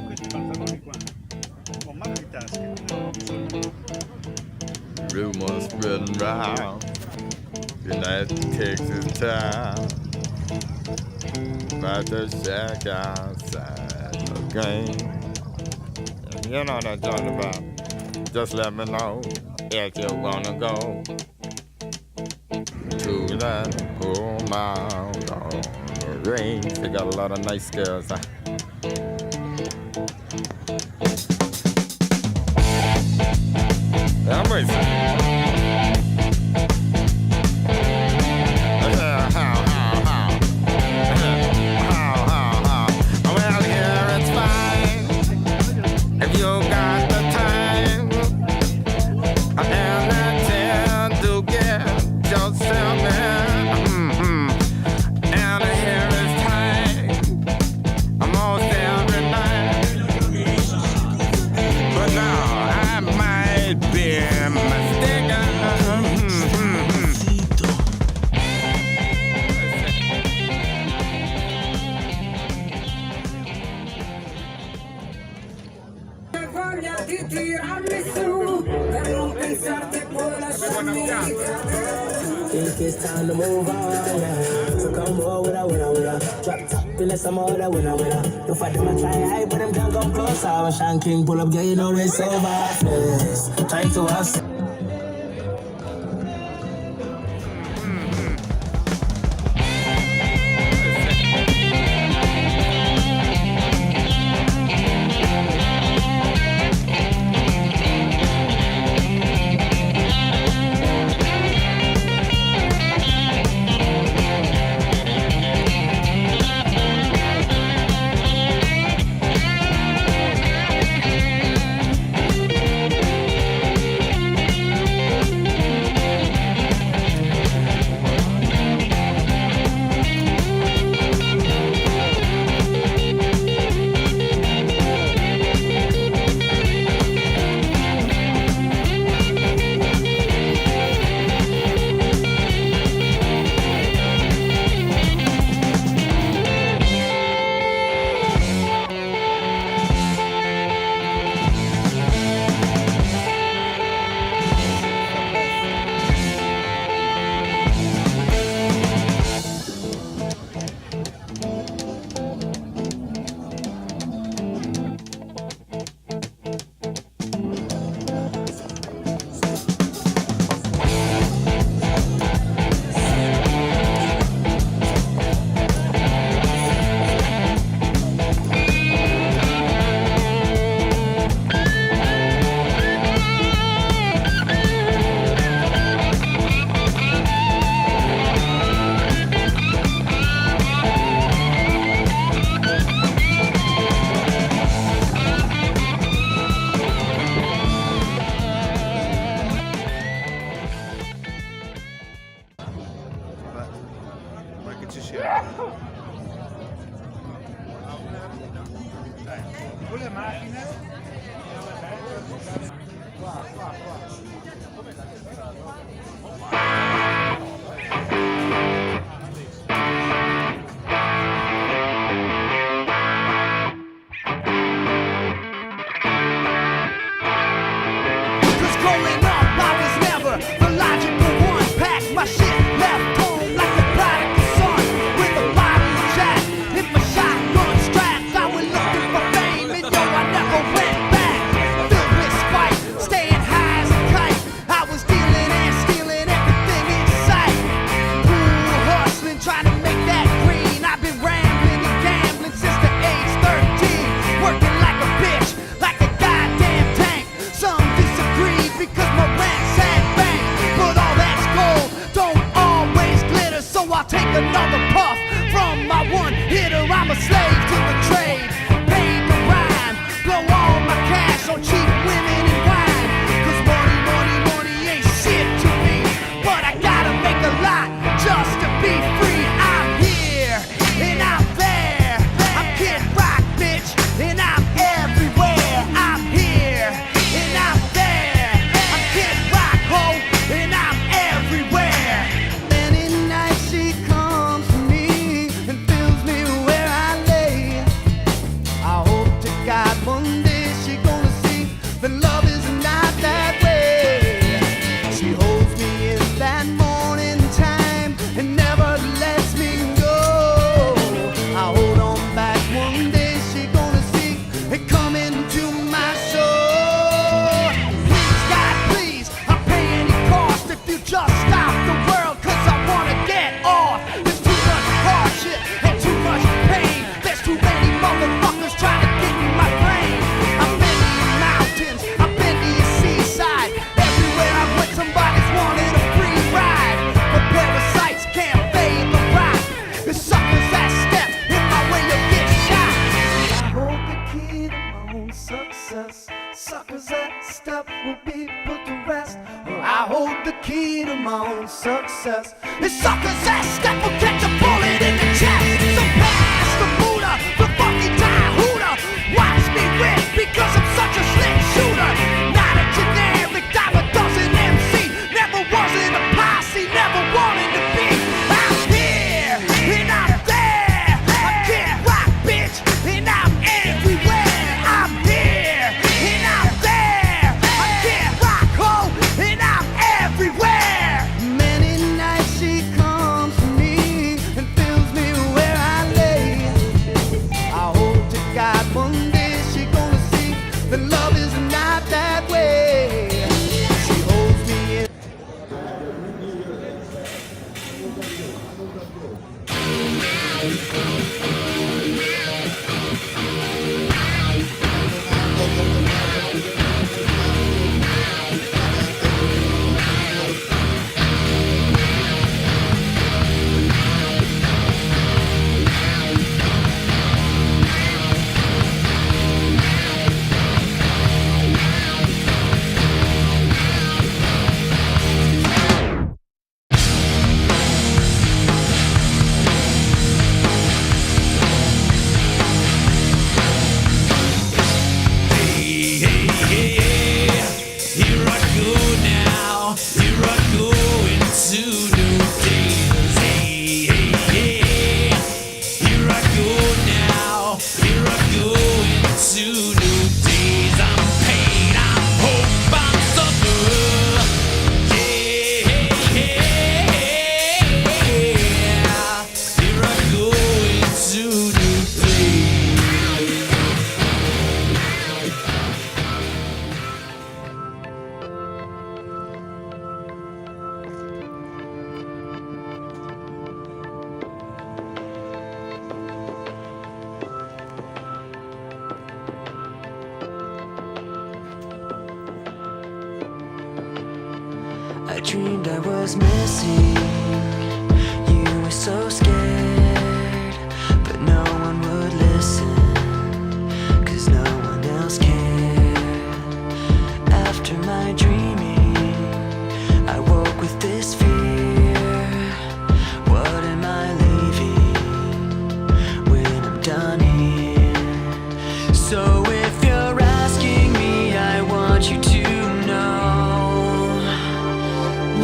Questi pantaloni qua, ho mano di tasche, Rumors spreading round, United Texas town, about to shack outside the game. And you know what I'm talking about. Just let me know if you wanna go to that whole mile on the range. They got a lot of nice girls. I'm racing. Well, here it's fine if you got the time and the chance to get yourself in. And here it's time almost every night. But now I might be mistaken. Voglia di tirarmi su per non pensarti e poi lasciarmi. Think it's time to move on, yeah. So come on with a drop top, feel some more that winner. You fight them and try high, but them can't come close. I was Sean King, pull up, girl, you know it's over. Yes, trying to us. ma che ci sia. Con le macchine. My shit left home like the prodigal son with a bottle of Jack. Hit my shotgun straps. I was looking for fame, and yo, I never went back. Filled with spite, staying high as my own success. It's self-possessed that will catch a bullet in the chest. So pass the Buddha, the fucking die hooter. Watch me rip because I'm such a slick shooter. Not a generic diver, doesn't MC. Never was in a posse, never wanted to be. I'm here and I'm there. I can't rock, bitch, and I'm everywhere. I'm here and I'm there. I can't rock, ho, and I'm everywhere. Many nights she comes to me and fills me where I lay. I hope to God one day she gonna see that love is not that way. She holds me in. Here I go now, here I go into new days. Hey, hey, hey, here I go now, here I go into new days. I'm pain, I'm hope, I'm suffer. Yeah, hey, hey, hey, here I go into new days. I dreamed I was missing. You were so scared, but no one would listen, 'cause no one else cared. After my dreaming, I woke with this fear. What am I leaving when I'm done here? So if you're asking me, I want you to know.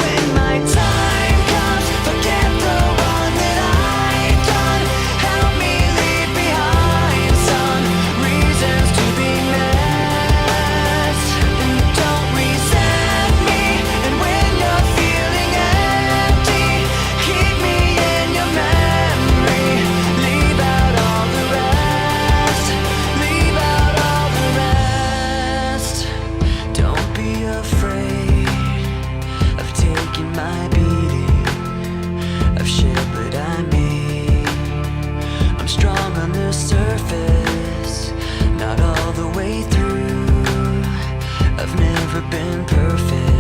When my time comes, forget the one that I've done. Help me leave behind some reasons to be met. And don't resent me. And when you're feeling empty, keep me in your memory. Leave out all the rest. Leave out all the rest. Don't be afraid of taking my beating, of shit that I made. I'm strong on the surface, not all the way through. I've never been perfect.